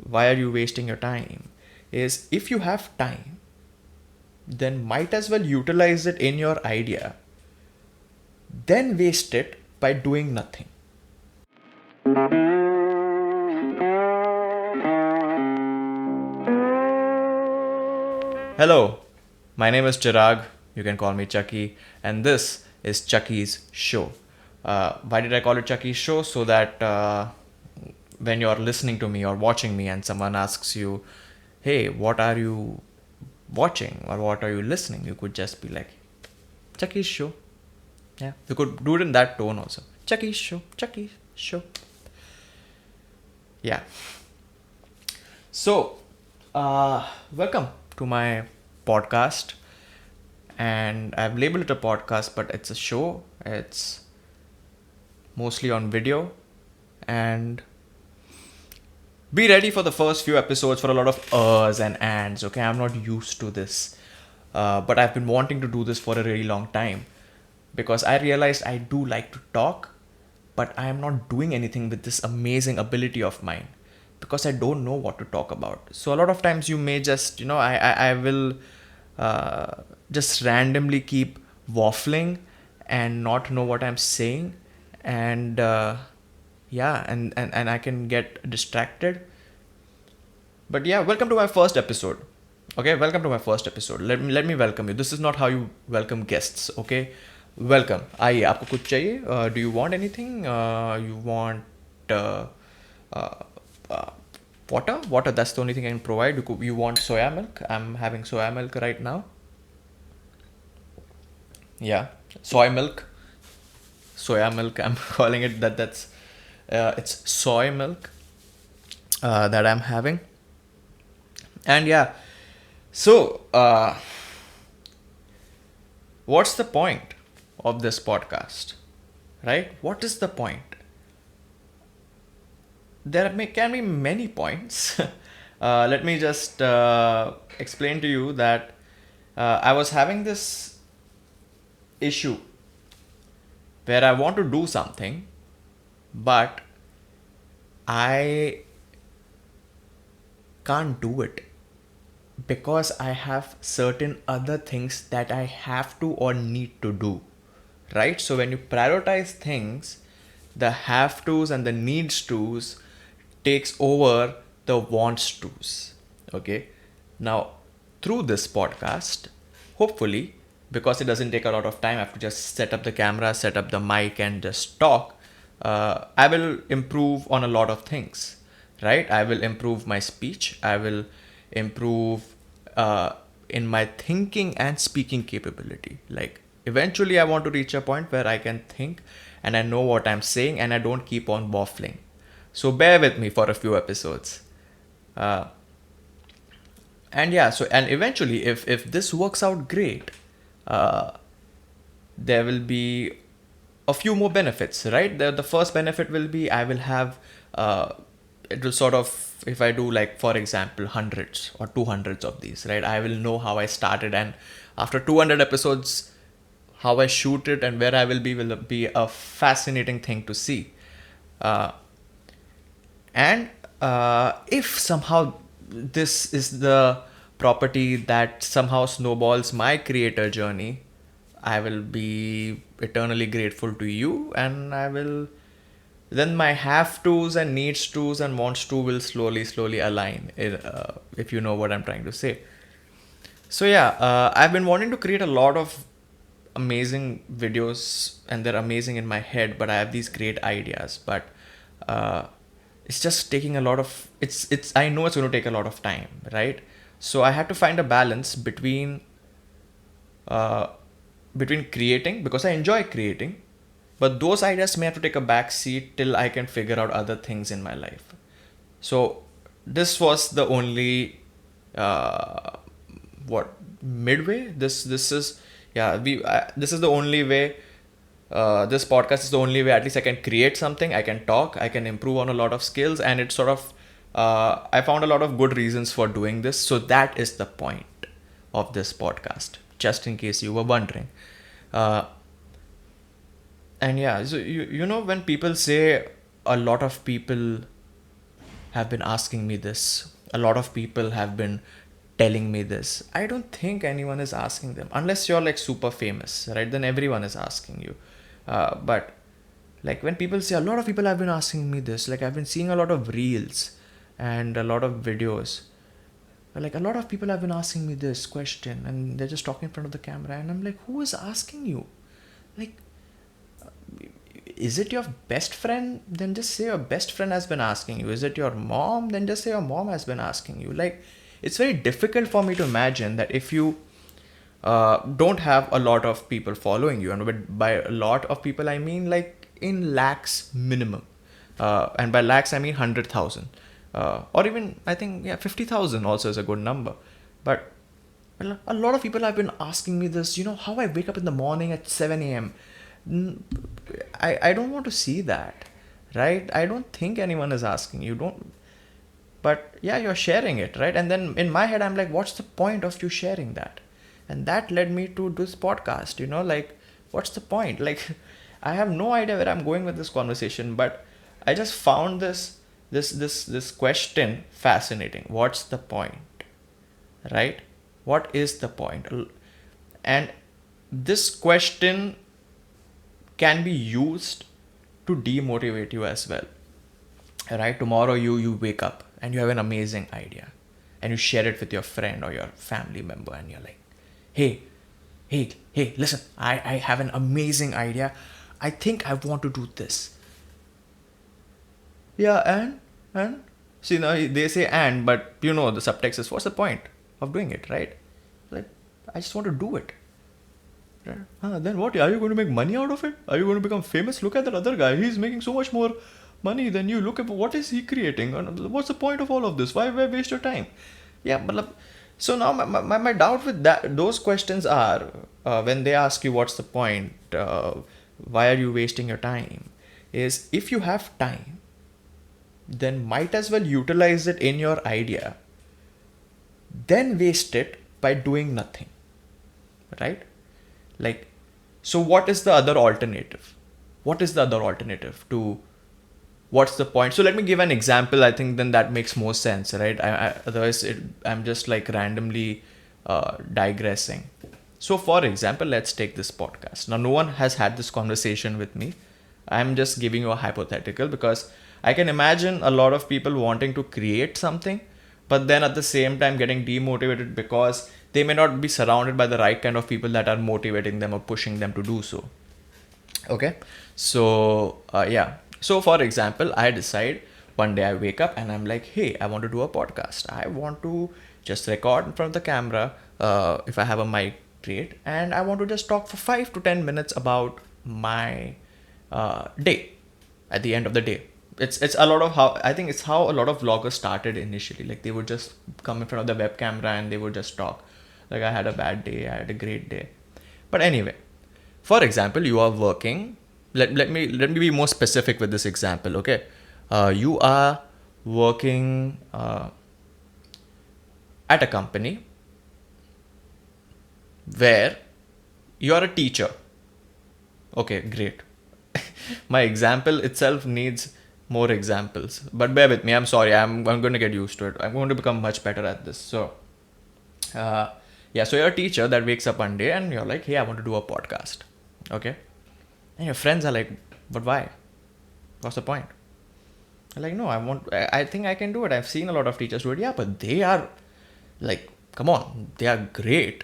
why are you wasting your time, is if you have time, then might as well utilize it in your idea, then waste it by doing nothing. Hello, my name is Chirag. You can call me Chucky, and this is Chucky's show. Why did I call it Chucky's show? So that when you're listening to me or watching me, and someone asks you, "Hey, what are you watching or what are you listening?" you could just be like, "Chucky's show." Yeah, you could do it in that tone also. Chucky's show, Chucky's show. Yeah. So, welcome to my podcast. And I've labeled it a podcast, but it's a show. It's mostly on video. And be ready for the first few episodes for a lot of uhs and ands. Okay, I'm not used to this. But I've been wanting to do this for a really long time because I realized I do like to talk, but I am not doing anything with this amazing ability of mine because I don't know what to talk about. So a lot of times you may just, I will just randomly keep waffling and not know what I'm saying. And and I can get distracted. But yeah, welcome to my first episode. Okay, welcome to my first episode. Let me welcome you. This is not how you welcome guests. Okay, welcome. आइए, आपको कुछ चाहिए? Do you want anything? You want uh, uh, water? Water. That's the only thing I can provide. You want soya milk? I'm having soya milk right now. Yeah, soy milk. Soya milk. I'm calling it that. It's soy milk that I'm having. And yeah, so what's the point of this podcast, right? What is the point? Can be many points. Let me just explain to you that I was having this issue where I want to do something, but I can't do it because I have certain other things that I have to or need to do, right? So when you prioritize things, the have tos and the needs tos takes over the wants tos. Okay. Now, through this podcast, hopefully, because it doesn't take a lot of time, I have to just set up the camera, set up the mic, and just talk. I will improve on a lot of things, right? I will improve my speech. I will improve in my thinking and speaking capability. Like, eventually, I want to reach a point where I can think and I know what I'm saying and I don't keep on waffling. So, bear with me for a few episodes. And yeah, and eventually, if this works out great, there will be a few more benefits, right? The first benefit will be I will have it will sort of, if I do, like, for example, hundreds or 200s of these, right? I will know how I started, and after 200 episodes, how I shoot it and where I will be a fascinating thing to see. And if somehow this is the property that somehow snowballs my creator journey, I will be eternally grateful to you, and I will then my have tos and needs tos and wants to will slowly align, if you know what I'm trying to say. So yeah, I've been wanting to create a lot of amazing videos, and they're amazing in my head, but I have these great ideas, but it's just taking a lot of it's I know it's going to take a lot of time, right? So I had to find a balance uh, between creating, because I enjoy creating, but those ideas may have to take a back seat till I can figure out other things in my life. So this was the only what midway. This is yeah we this is the only way. This podcast is the only way. At least I can create something. I can talk. I can improve on a lot of skills, and it's sort of I found a lot of good reasons for doing this. So that is the point of this podcast. Just in case you were wondering. And yeah, so you know when people say a lot of people have been asking me this. A lot of people have been telling me this. I don't think anyone is asking them unless you're like super famous, right? Then everyone is asking you. But like when people say, a lot of people have been asking me this, like I've been seeing a lot of reels and a lot of videos. Like a lot of people have been asking me this question and they're just talking in front of the camera, and I'm like, who is asking you? Like, is it your best friend? Then just say your best friend has been asking you. Is it your mom? Then just say your mom has been asking you. Like, it's very difficult for me to imagine that if you don't have a lot of people following you, and by a lot of people I mean like in lakhs minimum, and by lakhs I mean 100,000, or even I think 50,000 also is a good number. But a lot of people have been asking me this, how I wake up in the morning at 7 a.m. I don't want to see that, right? I don't think anyone is asking you. Don't. But yeah, you're sharing it, right? And then in my head, I'm like, what's the point of you sharing that? And that led me to this podcast, like, what's the point? Like, I have no idea where I'm going with this conversation, but I just found this question fascinating. What's the point, right? What is the point? And this question can be used to demotivate you as well, right? Tomorrow you wake up and you have an amazing idea and you share it with your friend or your family member, and you're like, hey, listen, I have an amazing idea. I think I want to do this. Yeah, and see, now they say but the subtext is, what's the point of doing it, right? Like, I just want to do it. Then what? Are you going to make money out of it? Are you going to become famous? Look at that other guy. He's making so much more money than you. Look at what is he creating? What's the point of all of this? Why waste your time? Yeah, but so now my doubt with those questions are, when they ask you what's the point, why are you wasting your time, is if you have time, then might as well utilize it in your idea, then waste it by doing nothing, right? Like, so what is the other alternative? What is the other alternative to what's the point? So let me give an example. I think then that makes more sense, right? Otherwise, I'm just like randomly digressing. So for example, let's take this podcast. Now, no one has had this conversation with me. I'm just giving you a hypothetical because I can imagine a lot of people wanting to create something, but then at the same time getting demotivated because they may not be surrounded by the right kind of people that are motivating them or pushing them to do so. Okay. So, So for example, I decide one day I wake up and I'm like, hey, I want to do a podcast. I want to just record in front of the camera, if I have a mic, great. And I want to just talk for 5 to 10 minutes about my day at the end of the day. It's a lot of how a lot of vloggers started initially. Like, they would just come in front of the web camera and they would just talk. Like, I had a bad day, I had a great day. But anyway, for example, you are working. Let me be more specific with this example, okay? You are working at a company where you are a teacher. Okay, great. My example itself needs more examples, but bear with me. I'm sorry. I'm going to get used to it. I'm going to become much better at this. So, so you're a teacher that wakes up one day and you're like, hey, I want to do a podcast. Okay. And your friends are like, but why? What's the point? I'm like, no, I think I can do it. I've seen a lot of teachers do it. Yeah, but they are like, come on, they are great.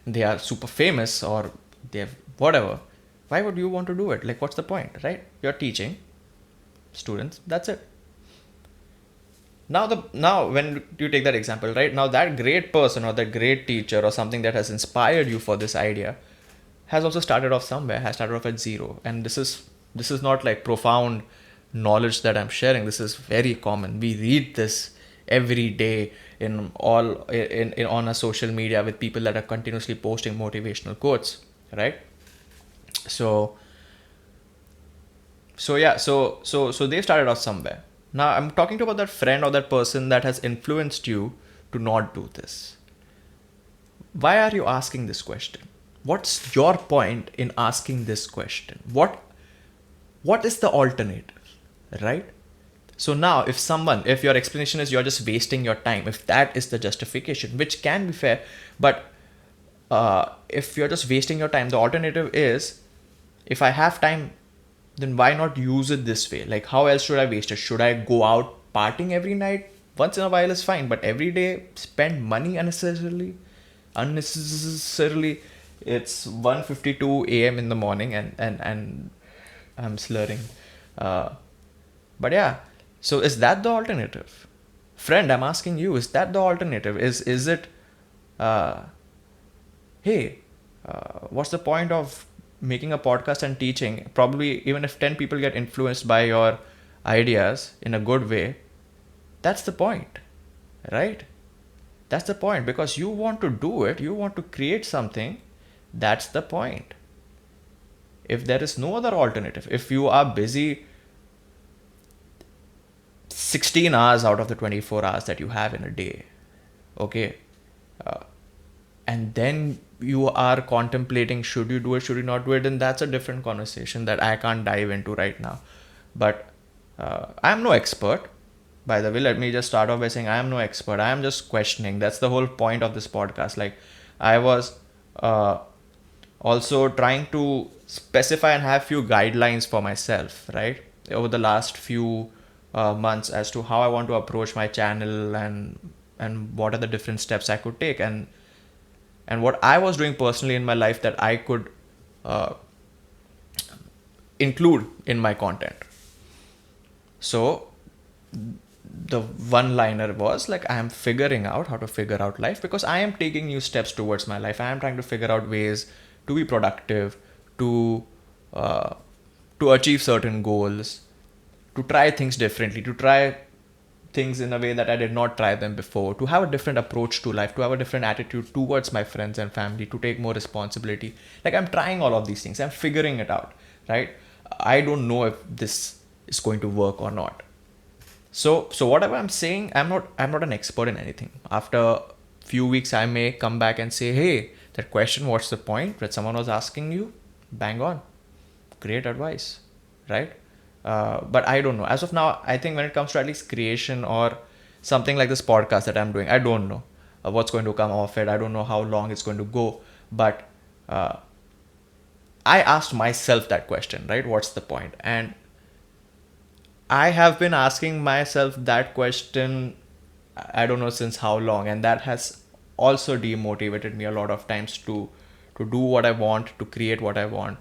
They are super famous, or they have whatever. Why would you want to do it? Like, what's the point, right? You're teaching students. That's it. Now when you take that example, right? Now that great person or that great teacher or something that has inspired you for this idea has also started off somewhere, has started off at zero. And this is not like profound knowledge that I'm sharing. This is very common. We read this every day in on a social media with people that are continuously posting motivational quotes, right? So they started off somewhere. Now I'm talking about that friend or that person that has influenced you to not do this. Why are you asking this question? What's your point in asking this question? What is the alternative, right? So now, if your explanation is you're just wasting your time, if that is the justification, which can be fair, but if you're just wasting your time, the alternative is, if I have time, then why not use it this way? Like, how else should I waste it? Should I go out partying every night? Once in a while is fine, but every day spend money unnecessarily. It's 1:52 a.m. in the morning, and I'm slurring. Uh, but yeah, so is that the alternative? Friend, I'm asking you, is that the alternative? Is it, uh, hey, what's the point of making a podcast and teaching? Probably even if 10 people get influenced by your ideas in a good way, that's the point, right? That's the point, because you want to do it, you want to create something. That's the point. If there is no other alternative, if you are busy 16 hours out of the 24 hours that you have in a day, okay, uh, and then you are contemplating, should you do it, should you not do it, then that's a different conversation that I can't dive into right now. But I'm no expert. By the way, let me just start off by saying I am no expert. I am just questioning. That's the whole point of this podcast. Like, I was also trying to specify and have few guidelines for myself, right, over the last few months, as to how I want to approach my channel, and what are the different steps I could take, and what I was doing personally in my life that I could include in my content. So the one liner was like, I am figuring out how to figure out life, because I am taking new steps towards my life. I am trying to figure out ways to be productive, to uh, to achieve certain goals, to try things differently, to try things in a way that I did not try them before, to have a different approach to life, to have a different attitude towards my friends and family, to take more responsibility. Like, I'm trying all of these things. I'm figuring it out, right? I don't know if this is going to work or not. So whatever I'm saying, I'm not an expert in anything. After few weeks, I may come back and say, hey, that question, what's the point, that someone was asking you, bang on, great advice, right? But I don't know. As of now, I think when it comes to at least creation or something like this podcast that I'm doing, I don't know what's going to come off it. I don't know how long it's going to go. But I asked myself that question, right? What's the point? And I have been asking myself that question, I don't know since how long, and that has also demotivated me a lot of times to do what I want, to create what I want.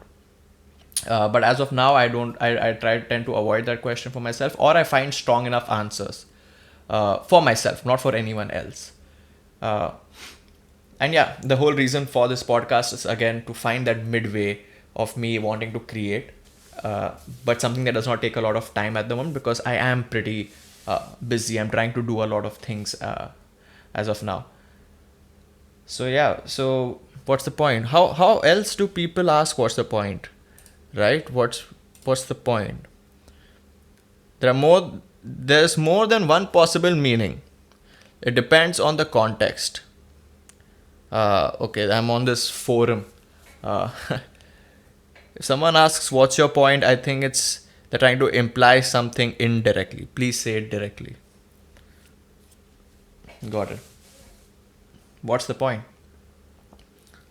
But as of now, I don't. I tend to avoid that question for myself, or I find strong enough answers for myself, not for anyone else. Uh, and yeah, the whole reason for this podcast is again to find that midway of me wanting to create, but something that does not take a lot of time at the moment, because I am pretty busy. I'm trying to do a lot of things as of now. So yeah, so what's the point? How else do people ask what's the point? Right? What's the point? There's more than one possible meaning. It depends on the context. Okay, I'm on this forum. Uh, if someone asks what's your point, I think they're trying to imply something indirectly. Please say it directly. Got it. What's the point?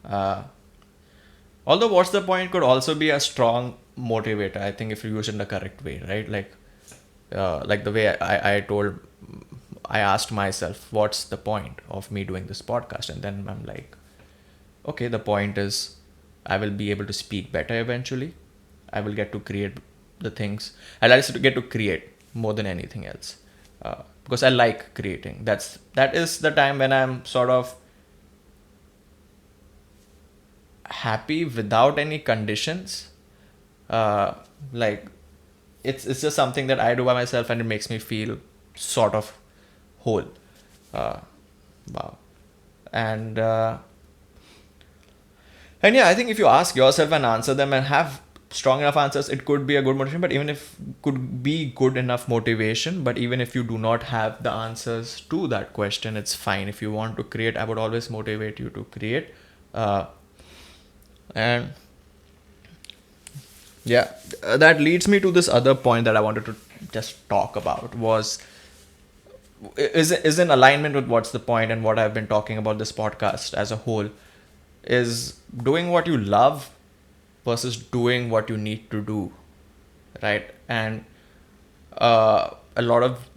Uh, Although what's the point could also be a strong motivator, I think, if you use it in the correct way, right? Like the way I asked myself, what's the point of me doing this podcast? And then I'm like, okay, the point is I will be able to speak better eventually. I will get to create the things. I like to get to create more than anything else, because I like creating. That is the time when I'm sort of happy without any conditions. Like, it's just something that I do by myself, and it makes me feel sort of whole. Uh, wow. And yeah, I think if you ask yourself and answer them and have strong enough answers, it could be a good motivation. But even if could be good enough motivation, but even if you do not have the answers to that question, it's fine. If you want to create, I would always motivate you to create. And yeah, that leads me to this other point that I wanted to just talk about is in alignment with what's the point and what I've been talking about this podcast as a whole, is doing what you love versus doing what you need to do, right? And a lot of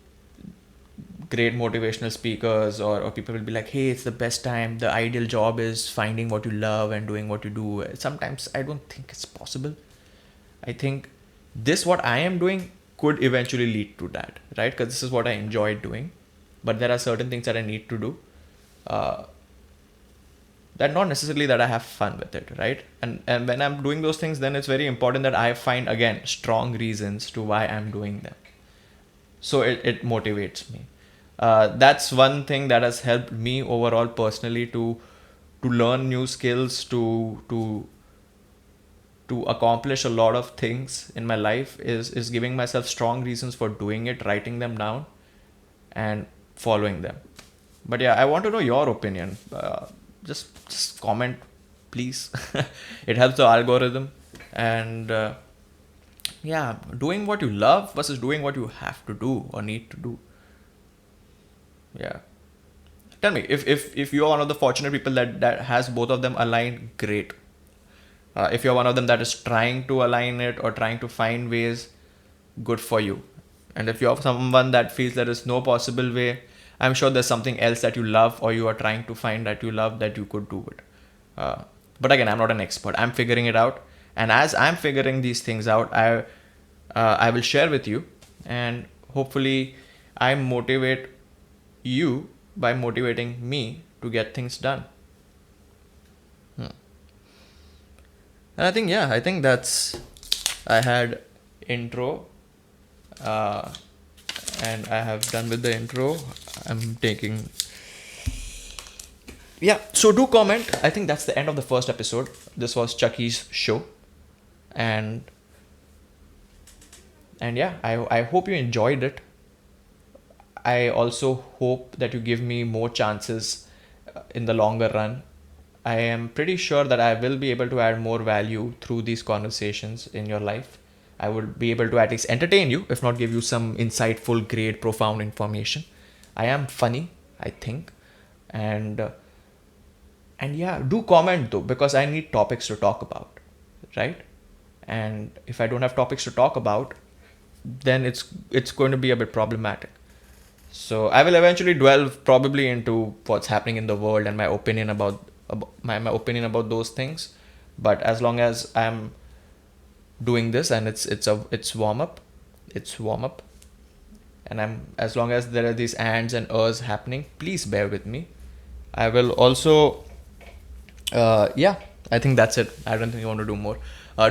great motivational speakers or people will be like, hey, it's the best time, the ideal job is finding what you love and doing what you do. Sometimes I don't think it's possible. I think this, what I am doing, could eventually lead to that, right? Because this is what I enjoy doing. But there are certain things that I need to do that not necessarily that I have fun with it, right? And when I'm doing those things, then it's very important that I find, again, strong reasons to why I'm doing them. So it motivates me. That's one thing that has helped me overall personally to learn new skills, to accomplish a lot of things in my life, is giving myself strong reasons for doing it, writing them down, and following them. But yeah, I want to know your opinion. Just comment, please. It helps the algorithm. And yeah, doing what you love versus doing what you have to do or need to do. Yeah. Tell me, if you're one of the fortunate people that has both of them aligned, great. If you're one of them that is trying to align it or trying to find ways, good for you. And if you're someone that feels there is no possible way, I'm sure there's something else that you love or you are trying to find that you love that you could do it. But again, I'm not an expert. I'm figuring it out. And as I'm figuring these things out, I will share with you. And hopefully I motivate you by motivating me to get things done. And I think I had intro, and I have done with the intro. I'm taking, so do comment. I think that's the end of the first episode. This was Chucky's show. And yeah, I hope you enjoyed it. I also hope that you give me more chances in the longer run. I am pretty sure that I will be able to add more value through these conversations in your life. I will be able to at least entertain you, if not give you some insightful, great, profound information. I am funny, I think. And yeah, do comment though, because I need topics to talk about, right? And if I don't have topics to talk about, then it's going to be a bit problematic. So I will eventually delve probably into what's happening in the world and my opinion about my opinion about those things. But as long as I'm doing this and it's warm up, and as long as there are these ands and ers happening, please bear with me. I will also I think that's it. I don't think I want to do more.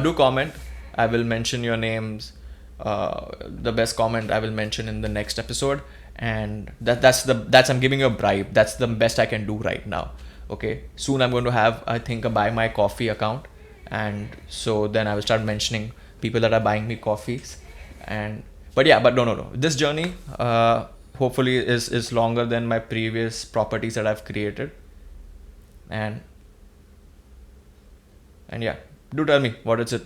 Do comment. I will mention your names. The best comment I will mention in the next episode. And that's I'm giving you a bribe. That's the best I can do right now. Okay. Soon I'm going to have, I think, a buy my coffee account, and so then I will start mentioning people that are buying me coffees. But no. This journey hopefully is longer than my previous properties that I've created. And yeah, do tell me what is it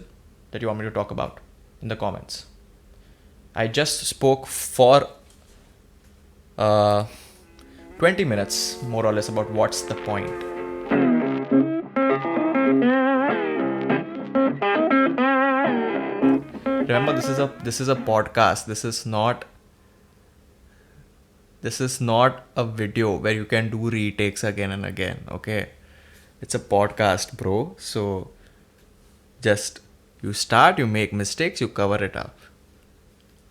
that you want me to talk about in the comments. I just spoke for 20 minutes more or less about what's the point. Remember, this is a podcast. This is not a video where you can do retakes again and again. Okay, it's a podcast, bro. So just you start, you make mistakes, you cover it up.